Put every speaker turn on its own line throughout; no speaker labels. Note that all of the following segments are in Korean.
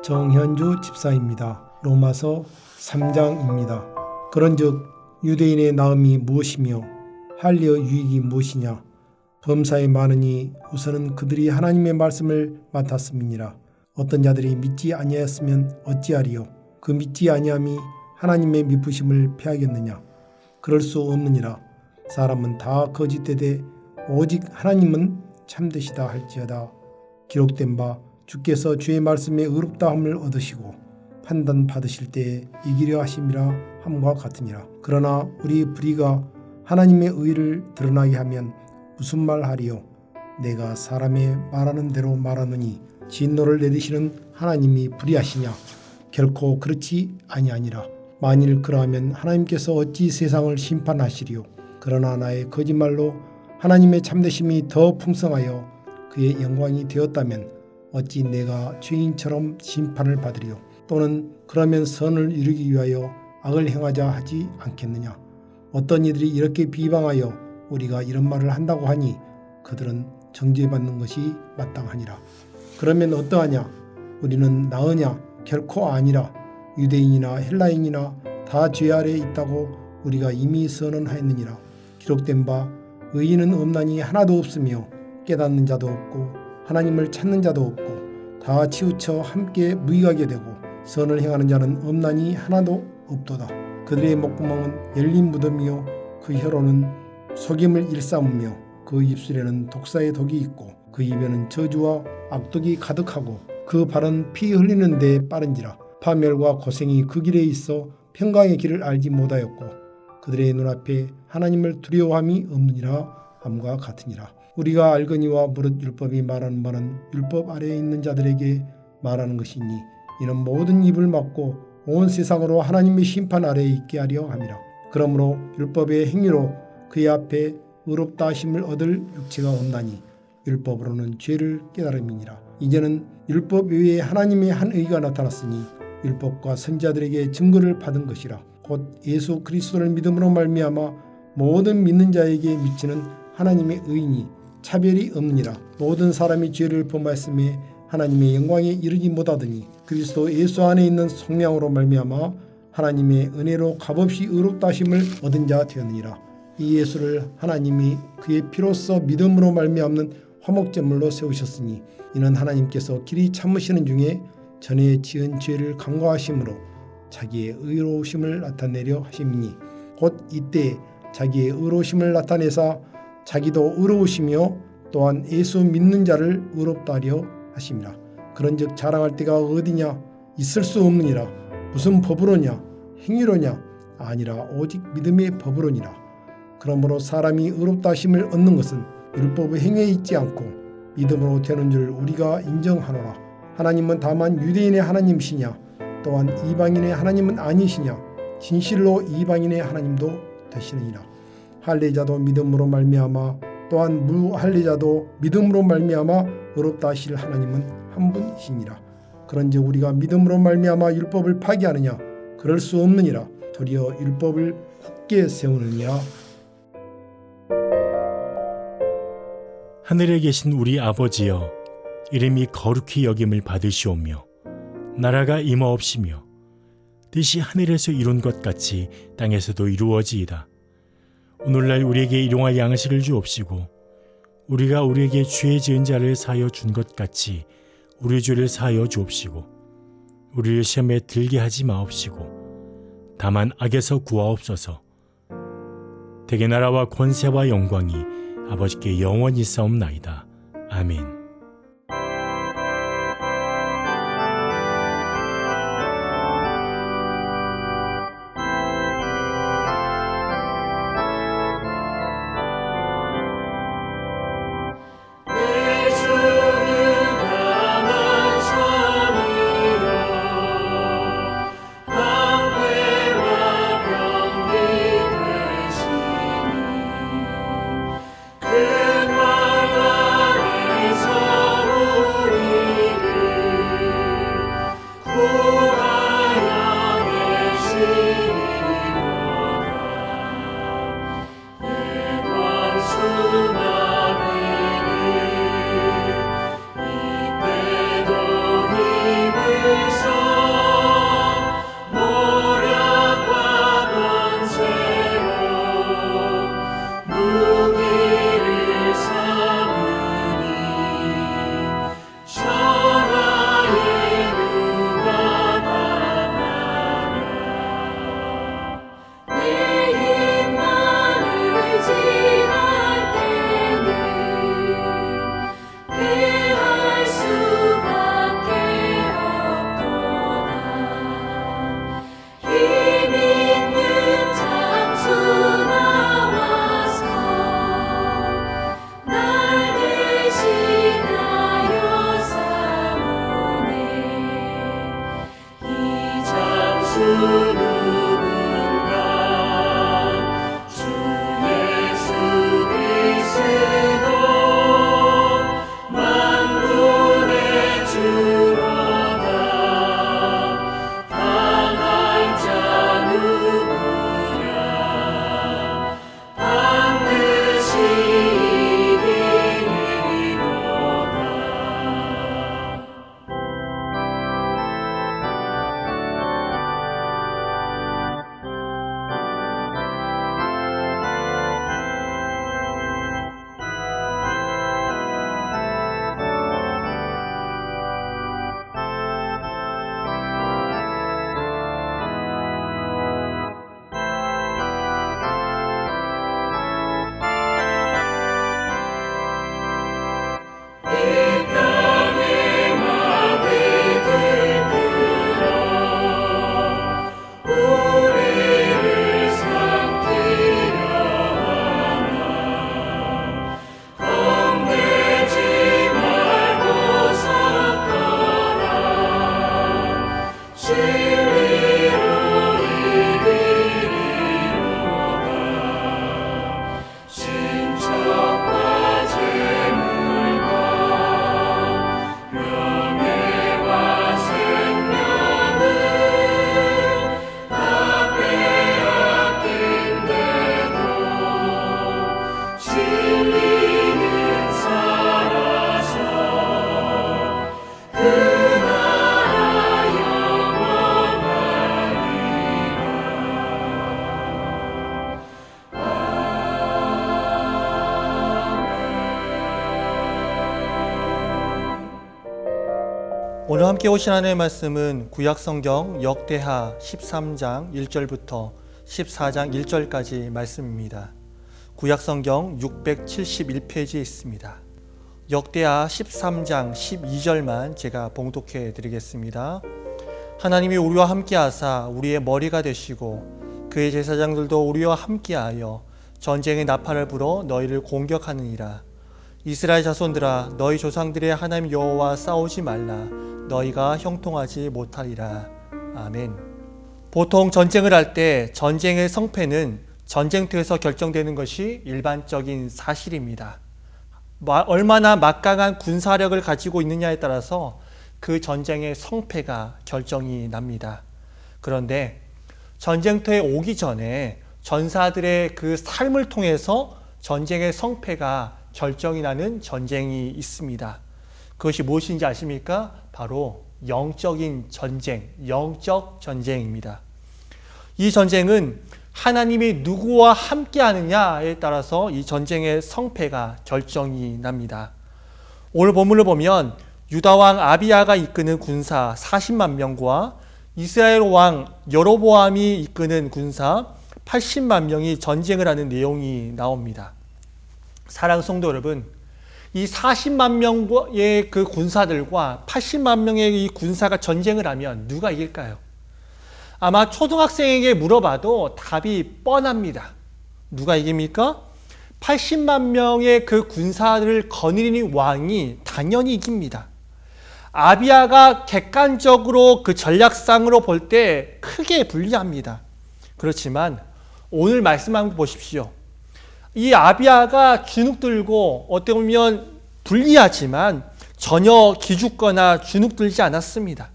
정현주 집사입니다. 로마서 3장입니다. 그런즉 유대인의 나음이 무엇이며 할례의 유익이 무엇이냐? 범사에 많으니 우선은 그들이 하나님의 말씀을 맡았음이니라. 어떤 자들이 믿지 아니하였으면 어찌하리요? 그 믿지 아니함이 하나님의 미쁘심을 패하겠느냐? 그럴 수 없느니라. 사람은 다 거짓되되 오직 하나님은 참되시다 할지어다. 기록된 바 주께서 주의 말씀에 의롭다함을 얻으시고 판단 받으실 때에 이기려 하심이라 함과 같으니라. 그러나 우리 불의가 하나님의 의를 드러나게 하면 무슨 말하리요? 내가 사람의 말하는 대로 말하느니 진노를 내리시는 하나님이 불의하시냐? 결코 그렇지 아니하니라. 만일 그러하면 하나님께서 어찌 세상을 심판하시리요? 그러나 나의 거짓말로 하나님의 참되심이 더 풍성하여 그의 영광이 되었다면 어찌 내가 죄인처럼 심판을 받으리요? 또는 그러면 선을 이루기 위하여 악을 행하자 하지 않겠느냐? 어떤 이들이 이렇게 비방하여 우리가 이런 말을 한다고 하니 그들은 정죄받는 것이 마땅하니라. 그러면 어떠하냐? 우리는 나으냐? 결코 아니라. 유대인이나 헬라인이나 다 죄 아래에 있다고 우리가 이미 선언하였느니라. 기록된 바 의인은 없나니 하나도 없으며 깨닫는 자도 없고 하나님을 찾는 자도 없고 다 치우쳐 함께 무익하게 되고 선을 행하는 자는 없나니 하나도 없도다. 그들의 목구멍은 열린 무덤이요 그 혀로는 속임을 일삼으며 그 입술에는 독사의 독이 있고 그 입에는 저주와 악독이 가득하고 그 발은 피 흘리는 데에 빠른지라. 파멸과 고생이 그 길에 있어 평강의 길을 알지 못하였고 그들의 눈앞에 하나님을 두려워함이 없느니라 함과 같으니라. 우리가 알거니와 무릇 율법이 말하는 바는 율법 아래에 있는 자들에게 말하는 것이니 이는 모든 입을 막고 온 세상으로 하나님의 심판 아래에 있게 하려 함이라. 그러므로 율법의 행위로 그의 앞에 의롭다 하심을 얻을 육체가 없나니 율법으로는 죄를 깨달음이니라. 이제는 율법 외에 하나님의 한 의가 나타났으니 율법과 선지자들에게 증거를 받은 것이라. 곧 예수 그리스도를 믿음으로 말미암아 모든 믿는 자에게 미치는 하나님의 의인이 차별이 없느니라. 모든 사람이 죄를 범하였음에 하나님의 영광에 이르지 못하더니 그리스도 예수 안에 있는 성령으로 말미암아 하나님의 은혜로 값없이 의롭다 하심을 얻은 자 되었느니라. 이 예수를 하나님이 그의 피로써 믿음으로 말미암는 화목제물로 세우셨으니 이는 하나님께서 길이 참으시는 중에 전에 지은 죄를 간과하심으로 자기의 의로우심을 나타내려 하심이니 곧 이때 자기의 의로우심을 나타내사 자기도 의로우시며 또한 예수 믿는 자를 의롭다 하려 하심이라. 그런즉 자랑할 때가 어디냐? 있을 수 없느니라. 무슨 법으로냐? 행위로냐? 아니라 오직 믿음의 법으로니라. 그러므로 사람이 의롭다 하심을 얻는 것은 율법의 행위에 있지 않고 믿음으로 되는 줄 우리가 인정하노라. 하나님은 다만 유대인의 하나님이시냐? 또한 이방인의 하나님은 아니시냐? 진실로 이방인의 하나님도 되시느니라. 할례자도 믿음으로 말미암아 또한 무할례자도 믿음으로 말미암아 의롭다 하실 하나님은 한 분이시니라. 그런즉 우리가 믿음으로 말미암아 율법을 파기하느냐? 그럴 수 없느니라. 도리어 율법을 굳게 세우느니라.
하늘에 계신 우리 아버지여, 이름이 거룩히 여김을 받으시오며 나라가 임하옵시며 뜻이 하늘에서 이룬 것 같이 땅에서도 이루어지이다. 오늘날 우리에게 일용할 양식을 주옵시고 우리가 우리에게 죄 지은 자를 사하여 준 것 같이 우리 죄를 사하여 주옵시고 우리를 시험에 들게 하지 마옵시고 다만 악에서 구하옵소서. 대개 나라와 권세와 영광이 아버지께 영원히 있사옵나이다. 아멘.
그 말 안에서 오늘 함께 오신 하나님의 말씀은 구약성경 역대하 13장 1절부터 14장 1절까지 말씀입니다. 구약성경 671페이지에 있습니다. 역대하 13장 12절만 제가 봉독해 드리겠습니다. 하나님이 우리와 함께하사 우리의 머리가 되시고 그의 제사장들도 우리와 함께하여 전쟁의 나팔을 불어 너희를 공격하느니라. 이스라엘 자손들아, 너희 조상들의 하나님 여호와와 싸우지 말라. 너희가 형통하지 못하리라. 아멘. 보통 전쟁을 할 때 전쟁의 성패는 전쟁터에서 결정되는 것이 일반적인 사실입니다. 얼마나 막강한 군사력을 가지고 있느냐에 따라서 그 전쟁의 성패가 결정이 납니다. 그런데 전쟁터에 오기 전에 전사들의 그 삶을 통해서 전쟁의 성패가 결정이 나는 전쟁이 있습니다. 그것이 무엇인지 아십니까? 바로 영적인 전쟁, 영적 전쟁입니다. 이 전쟁은 하나님이 누구와 함께 하느냐에 따라서 이 전쟁의 성패가 결정이 납니다. 오늘 본문을 보면 유다 왕 아비야가 이끄는 군사 40만 명과 이스라엘 왕 여로보암이 이끄는 군사 80만 명이 전쟁을 하는 내용이 나옵니다. 사랑하는 성도 여러분, 이 40만 명의 그 군사들과 80만 명의 이 군사가 전쟁을 하면 누가 이길까요? 아마 초등학생에게 물어봐도 답이 뻔합니다. 누가 이깁니까? 80만 명의 그 군사들을 거느리는 왕이 당연히 이깁니다. 아비야가 객관적으로 그 전략상으로 볼 때 크게 불리합니다. 그렇지만 오늘 말씀 한번 보십시오. 이 아비야가 주눅 들고 어떻게 보면 불리하지만 전혀 기죽거나 주눅 들지 않았습니다.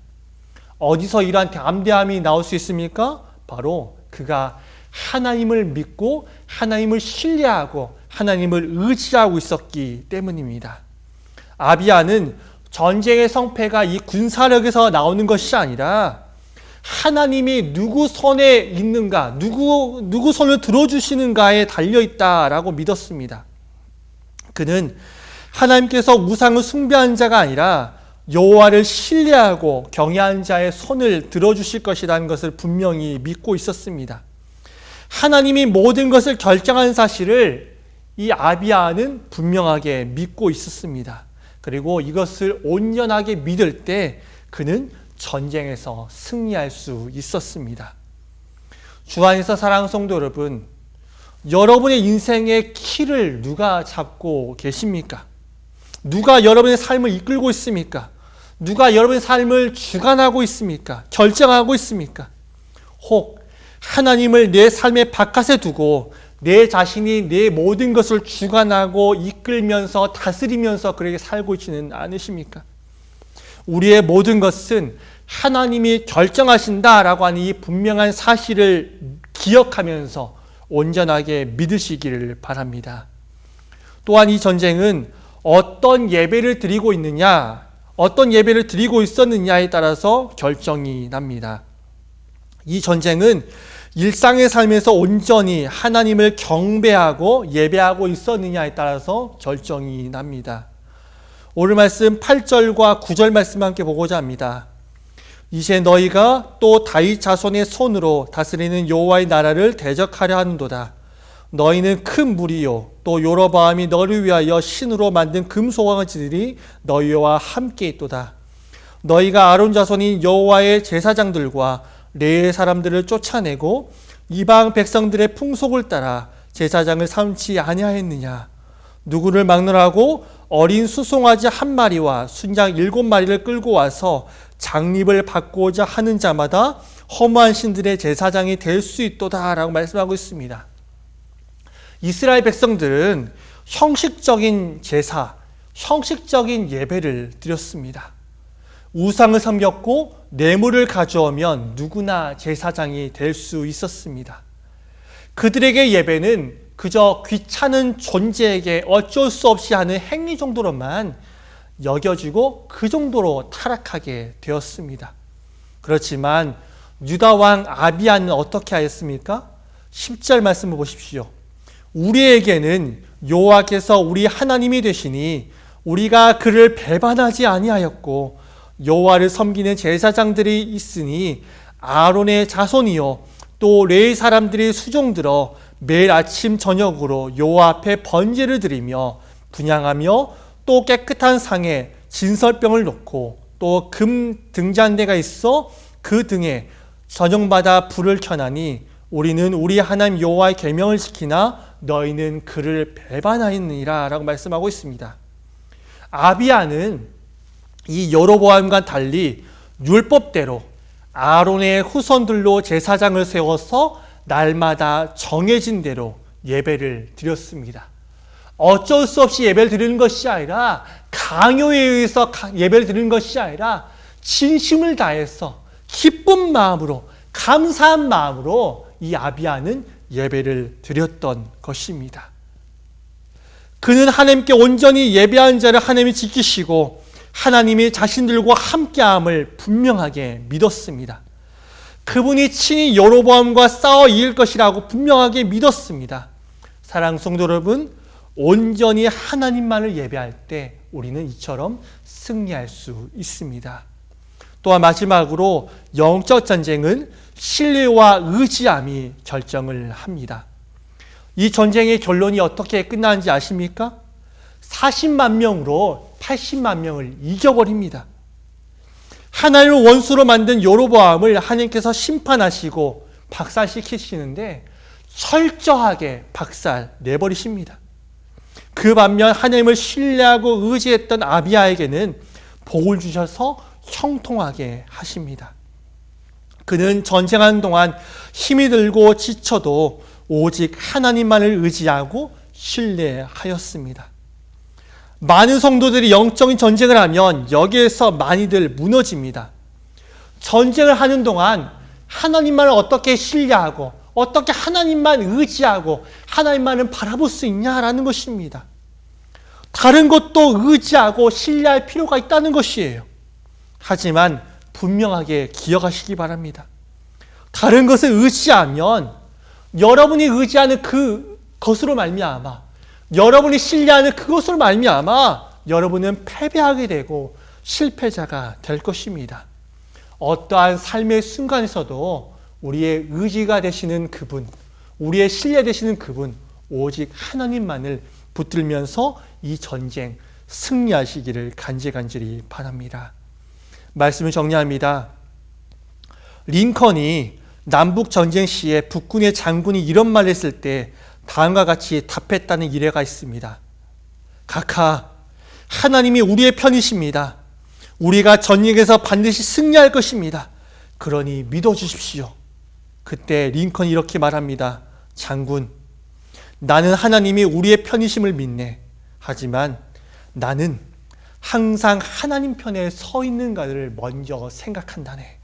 어디서 이러한 담대함이 나올 수 있습니까? 바로 그가 하나님을 믿고 하나님을 신뢰하고 하나님을 의지하고 있었기 때문입니다. 아비야는 전쟁의 성패가 이 군사력에서 나오는 것이 아니라 하나님이 누구 손에 있는가, 누구 손을 들어주시는가에 달려있다라고 믿었습니다. 그는 하나님께서 우상을 숭배한 자가 아니라 여호와를 신뢰하고 경외한 자의 손을 들어주실 것이라는 것을 분명히 믿고 있었습니다. 하나님이 모든 것을 결정한 사실을 이 아비야는 분명하게 믿고 있었습니다. 그리고 이것을 온전하게 믿을 때 그는 전쟁에서 승리할 수 있었습니다. 주 안에서 사랑하는 성도 여러분, 여러분의 인생의 키를 누가 잡고 계십니까? 누가 여러분의 삶을 이끌고 있습니까? 누가 여러분의 삶을 주관하고 있습니까? 결정하고 있습니까? 혹 하나님을 내 삶의 바깥에 두고 내 자신이 내 모든 것을 주관하고 이끌면서 다스리면서 그렇게 살고 있지는 않으십니까? 우리의 모든 것은 하나님이 결정하신다라고 하는 이 분명한 사실을 기억하면서 온전하게 믿으시기를 바랍니다. 또한 이 전쟁은 어떤 예배를 드리고 있느냐, 어떤 예배를 드리고 있었느냐에 따라서 결정이 납니다. 이 전쟁은 일상의 삶에서 온전히 하나님을 경배하고 예배하고 있었느냐에 따라서 결정이 납니다. 오늘 말씀 8절과 9절 말씀 함께 보고자 합니다. 이제 너희가 또 다윗 자손의 손으로 다스리는 여호와의 나라를 대적하려 하는도다. 너희는 큰 무리요 또 여로보암이 너를 위하여 신으로 만든 금소강지들이 너희와 함께 있도다. 너희가 아론 자손인 여호와의 제사장들과 레의 사람들을 쫓아내고 이방 백성들의 풍속을 따라 제사장을 삼지 아니하였느냐? 누구를 막론하고 어린 수송아지 한 마리와 순양 7마리를 끌고 와서 장립을 받고자 하는 자마다 허무한 신들의 제사장이 될 수 있도다 라고 말씀하고 있습니다. 이스라엘 백성들은 형식적인 제사, 형식적인 예배를 드렸습니다. 우상을 섬겼고 뇌물을 가져오면 누구나 제사장이 될 수 있었습니다. 그들에게 예배는 그저 귀찮은 존재에게 어쩔 수 없이 하는 행위 정도로만 여겨지고 그 정도로 타락하게 되었습니다. 그렇지만 유다 왕 아비야는 어떻게 하였습니까? 10절 말씀을 보십시오. 우리에게는 여호와께서 우리 하나님이 되시니 우리가 그를 배반하지 아니하였고 여호와를 섬기는 제사장들이 있으니 아론의 자손이요 또 레위 사람들이 수종들어 매일 아침 저녁으로 여호와 앞에 번제를 드리며 분향하며 또 깨끗한 상에 진설병을 놓고 또 금 등잔대가 있어 그 등에 저녁마다 불을 켜나니 우리는 우리 하나님 여호와의 계명을 지키나 너희는 그를 배반하였느니라 라고 말씀하고 있습니다. 아비야는 이 여로보암과 달리 율법대로 아론의 후손들로 제사장을 세워서 날마다 정해진 대로 예배를 드렸습니다. 어쩔 수 없이 예배를 드리는 것이 아니라 강요에 의해서 예배를 드리는 것이 아니라 진심을 다해서 기쁜 마음으로 감사한 마음으로 이 아비야는 예배를 드렸던 것입니다. 그는 하나님께 온전히 예배한 자를 하나님이 지키시고 하나님이 자신들과 함께함을 분명하게 믿었습니다. 그분이 친히 여로보암과 싸워 이길 것이라고 분명하게 믿었습니다. 사랑하는 성도 여러분, 온전히 하나님만을 예배할 때 우리는 이처럼 승리할 수 있습니다. 또한 마지막으로 영적 전쟁은 신뢰와 의지함이 결정을 합니다. 이 전쟁의 결론이 어떻게 끝나는지 아십니까? 40만 명으로 80만 명을 이겨버립니다. 하나님을 원수로 만든 여로보암을 하나님께서 심판하시고 박살시키시는데 철저하게 박살 내버리십니다. 그 반면 하나님을 신뢰하고 의지했던 아비야에게는 복을 주셔서 형통하게 하십니다. 그는 전쟁하는 동안 힘이 들고 지쳐도 오직 하나님만을 의지하고 신뢰하였습니다. 많은 성도들이 영적인 전쟁을 하면 여기에서 많이들 무너집니다. 전쟁을 하는 동안 하나님만을 어떻게 신뢰하고 어떻게 하나님만 의지하고 하나님만을 바라볼 수 있냐라는 것입니다. 다른 것도 의지하고 신뢰할 필요가 있다는 것이에요. 하지만 분명하게 기억하시기 바랍니다. 다른 것을 의지하면 여러분이 의지하는 그것으로 말미암아 여러분이 신뢰하는 그것으로 말미암아 여러분은 패배하게 되고 실패자가 될 것입니다. 어떠한 삶의 순간에서도 우리의 의지가 되시는 그분, 우리의 신뢰 되시는 그분, 오직 하나님만을 붙들면서 이 전쟁 승리하시기를 간절히 바랍니다. 말씀을 정리합니다. 링컨이 남북 전쟁 시에 북군의 장군이 이런 말을 했을 때 다음과 같이 답했다는 일화가 있습니다. 각하, 하나님이 우리의 편이십니다. 우리가 전쟁에서 반드시 승리할 것입니다. 그러니 믿어주십시오. 그때 링컨이 이렇게 말합니다. 장군, 나는 하나님이 우리의 편이심을 믿네. 하지만 나는 항상 하나님 편에 서 있는가를 먼저 생각한다네.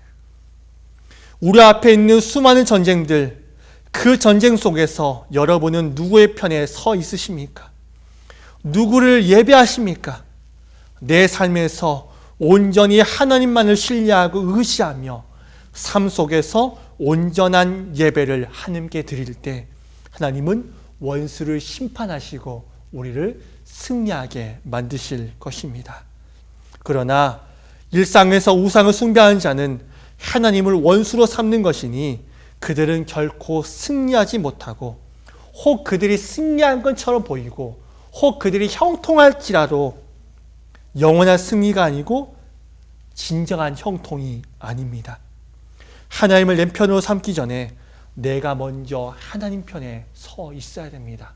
우리 앞에 있는 수많은 전쟁들, 그 전쟁 속에서 여러분은 누구의 편에 서 있으십니까? 누구를 예배하십니까? 내 삶에서 온전히 하나님만을 신뢰하고 의지하며 삶 속에서 온전한 예배를 하나님께 드릴 때 하나님은 원수를 심판하시고 우리를 승리하게 만드실 것입니다. 그러나 일상에서 우상을 숭배하는 자는 하나님을 원수로 삼는 것이니 그들은 결코 승리하지 못하고, 혹 그들이 승리한 것처럼 보이고 혹 그들이 형통할지라도 영원한 승리가 아니고 진정한 형통이 아닙니다. 하나님을 내 편으로 삼기 전에 내가 먼저 하나님 편에 서 있어야 됩니다.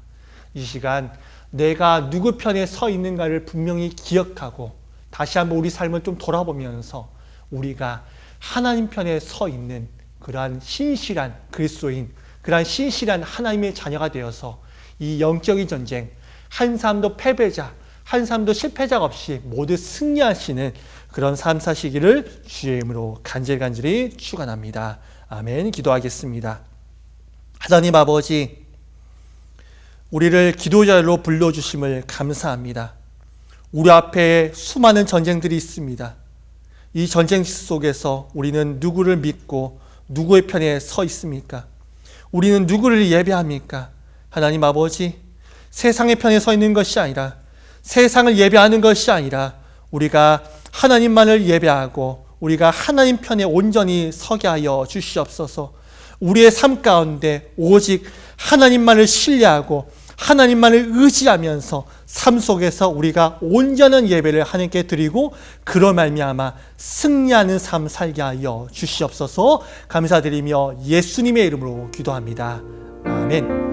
이 시간 내가 누구 편에 서 있는가를 분명히 기억하고 다시 한번 우리 삶을 좀 돌아보면서 우리가 하나님 편에 서 있는 그러한 신실한 그리스도인, 그러한 신실한 하나님의 자녀가 되어서 이 영적인 전쟁, 한 사람도 패배자, 한 사람도 실패자가 없이 모두 승리하시는 그런 삶 사시기를 주의 이름으로 간절히 축원합니다. 아멘. 기도하겠습니다. 하나님 아버지, 우리를 기도자로 불러주심을 감사합니다. 우리 앞에 수많은 전쟁들이 있습니다. 이 전쟁 속에서 우리는 누구를 믿고 누구의 편에 서 있습니까? 우리는 누구를 예배합니까? 하나님 아버지, 세상의 편에 서 있는 것이 아니라, 세상을 예배하는 것이 아니라 우리가 하나님만을 예배하고 우리가 하나님 편에 온전히 서게 하여 주시옵소서. 우리의 삶 가운데 오직 하나님만을 신뢰하고 하나님만을 의지하면서 삶 속에서 우리가 온전한 예배를 하나님께 드리고 그로 말미암아 승리하는 삶 살게 하여 주시옵소서. 감사드리며 예수님의 이름으로 기도합니다. 아멘.